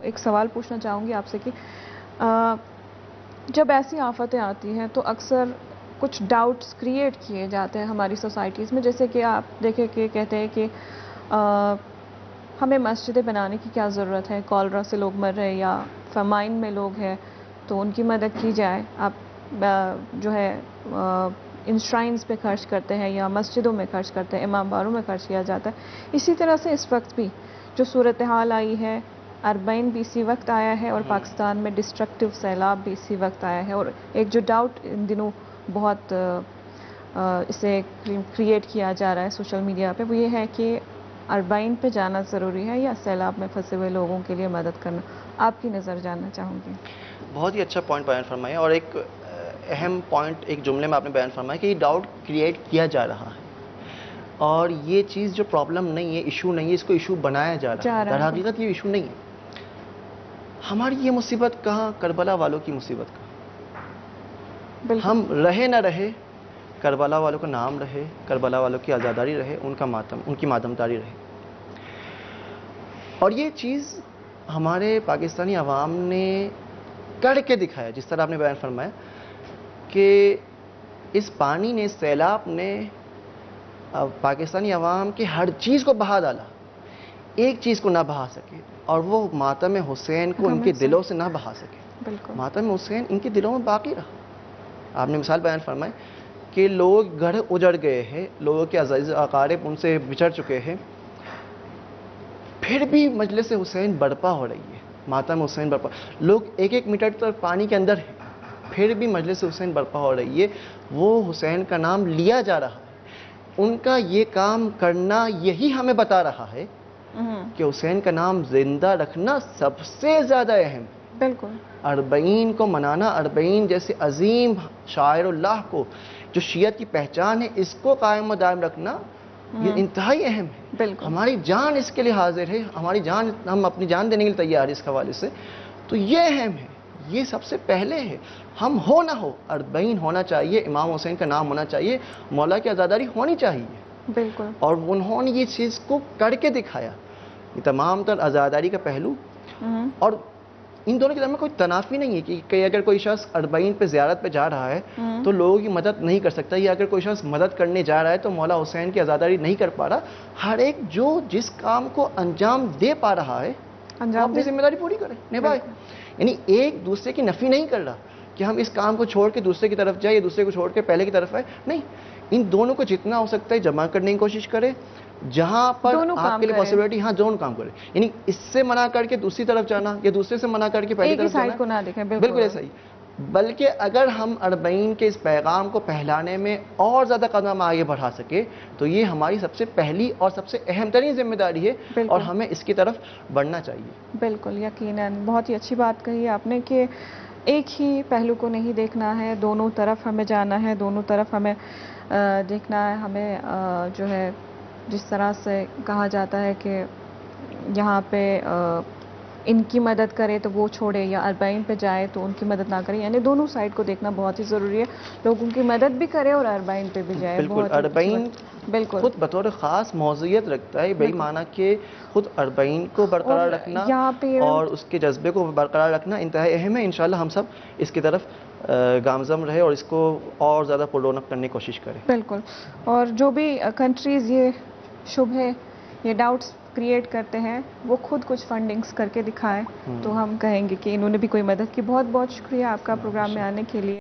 ایک سوال پوچھنا چاہوں گی آپ سے کہ جب ایسی آفتیں آتی ہیں تو اکثر کچھ ڈاؤٹس کریٹ کیے جاتے ہیں ہماری سوسائٹیز میں، جیسے کہ آپ دیکھیں کہ کہتے ہیں کہ ہمیں مسجدیں بنانے کی کیا ضرورت ہے، کالرا سے لوگ مر رہے یا فمائن میں لوگ ہیں تو ان کی مدد کی جائے، آپ جو ہے انشرائنز پہ خرچ کرتے ہیں یا مسجدوں میں خرچ کرتے ہیں، امام باروں میں خرچ کیا جاتا ہے۔ اسی طرح سے اس وقت بھی جو صورتحال آئی ہے، اربعین بھی اسی وقت آیا ہے اور پاکستان میں ڈسٹرکٹیو سیلاب بھی اسی وقت آیا ہے، اور ایک جو ڈاؤٹ ان دنوں بہت اسے کریٹ کیا جا رہا ہے سوشل میڈیا پہ، وہ یہ ہے کہ اربعین پہ جانا ضروری ہے یا سیلاب میں پھنسے ہوئے لوگوں کے لیے مدد کرنا۔ آپ کی نظر جاننا چاہوں گی۔ بہت ہی اچھا پوائنٹ بیان فرمایا، اور ایک اہم پوائنٹ ایک جملے میں آپ نے بیان فرمایا کہ یہ ڈاؤٹ کریٹ کیا جا رہا ہے، اور یہ چیز جو پرابلم نہیں ہے، ایشو نہیں ہے، اس کو ایشو بنایا جا رہا ہے۔ در حقیقت یہ ایشو نہیں ہے۔ ہماری یہ مصیبت کہاں، کربلا والوں کی مصیبت کہاں؟ ہم رہے نہ رہے، کربلا والوں کا نام رہے، کربلا والوں کی آزاداری رہے، ان کا ماتم، ان کی ماتمداری رہے۔ اور یہ چیز ہمارے پاکستانی عوام نے کر کے دکھایا، جس طرح آپ نے بیان فرمایا کہ اس پانی نے، سیلاب نے پاکستانی عوام کے ہر چیز کو بہا ڈالا، ایک چیز کو نہ بہا سکے، اور وہ ماتم حسین کو ان کے دلوں سے نہ بہا سکے۔ ماتم حسین ان کے دلوں میں باقی رہا۔ آپ نے مثال بیان فرمائی کہ لوگ گھر اجڑ گئے ہیں، لوگوں کے عزیز اقارب ان سے بچھڑ چکے ہیں، پھر بھی مجلس حسین برپا ہو رہی ہے، ماتم حسین برپا، لوگ ایک ایک میٹر تک پانی کے اندر ہیں، پھر بھی مجلس حسین برپا ہو رہی ہے، وہ حسین کا نام لیا جا رہا ہے۔ ان کا یہ کام کرنا یہی ہمیں بتا رہا ہے کہ حسین کا نام زندہ رکھنا سب سے زیادہ اہم ہے۔ بالکل۔ اربعین کو منانا، اربعین جیسے عظیم شاعر اللہ کو، جو شیعت کی پہچان ہے، اس کو قائم و دائم رکھنا یہ انتہائی اہم ہے۔ بالکل۔ ہماری جان اس کے لیے حاضر ہے، ہماری جان، ہم اپنی جان دینے کے لیے تیار ہے اس حوالے سے، تو یہ اہم ہے، یہ سب سے پہلے ہے۔ ہم ہو نہ ہو، اربعین ہونا چاہیے، امام حسین کا نام ہونا چاہیے، مولا کی آزاداری ہونی چاہیے۔ بالکل۔ اور انہوں نے یہ چیز کو کر کے دکھایا، یہ تمام تر آزاداری کا پہلو، اور ان دونوں کے درمیان کوئی تنافی نہیں ہے کہ اگر کوئی شخص اربعین پہ زیارت پہ جا رہا ہے تو لوگوں کی مدد نہیں کر سکتا، یا اگر کوئی شخص مدد کرنے جا رہا ہے تو مولا حسین کی آزاداری نہیں کر پا رہا۔ ہر ایک جو جس کام کو انجام دے پا رہا ہے اپنی ذمہ داری پوری کرے، نبھائے، یعنی ایک دوسرے کی نفی نہیں کر رہا کہ ہم اس کام کو چھوڑ کے دوسرے کی طرف جائیں یا دوسرے کو چھوڑ کے پہلے کی طرف آئے، نہیں، ان دونوں کو جتنا ہو سکتا ہے جمع کرنے کی کوشش کرے، جہاں پر آپ کے لیے پاسبلٹی، ہاں دونوں کام کرے، یعنی اس سے منع کر کے دوسری طرف جانا یا دوسرے سے منع کر کے پہلی طرف جانا، ایک ہی سائیڈ کو نہ دیکھیں، بالکل ایسا ہی۔ بلکہ اگر ہم اربعین کے اس پیغام کو پھیلانے میں اور زیادہ قدم آگے بڑھا سکے تو یہ ہماری سب سے پہلی اور سب سے اہم ترین ذمہ داری ہے، اور ہمیں اس کی طرف بڑھنا چاہیے۔ بالکل، یقیناً بہت ہی اچھی بات کہی آپ نے کہ ایک ہی پہلو کو نہیں دیکھنا ہے، دونوں طرف ہمیں جانا ہے، دونوں طرف ہمیں دیکھنا ہے، ہمیں جو ہے جس طرح سے کہا جاتا ہے کہ یہاں پہ ان کی مدد کرے تو وہ چھوڑے، یا اربعین پہ جائے تو ان کی مدد نہ کرے، یعنی دونوں سائڈ کو دیکھنا بہت ہی ضروری ہے، لوگوں کی مدد بھی کرے اور اربعین پہ بھی جائے۔ بالکل، اربعین خود بطور خاص موضوعیت رکھتا ہے، بے معنی کہ خود اربعین کو برقرار رکھنا اور اس کے جذبے کو برقرار رکھنا انتہائی اہم ہے۔ انشاءاللہ ہم سب اس کی طرف گامزن رہے اور اس کو اور زیادہ پررونق کرنے کی کوشش کریں۔ بالکل، اور جو بھی کنٹریز یہ شبہ، یہ ڈاؤٹس کریٹ کرتے ہیں، وہ خود کچھ فنڈنگز کر کے دکھائیں تو ہم کہیں گے کہ انہوں نے بھی کوئی مدد کی۔ بہت بہت شکریہ آپ کا پروگرام میں آنے کے لیے۔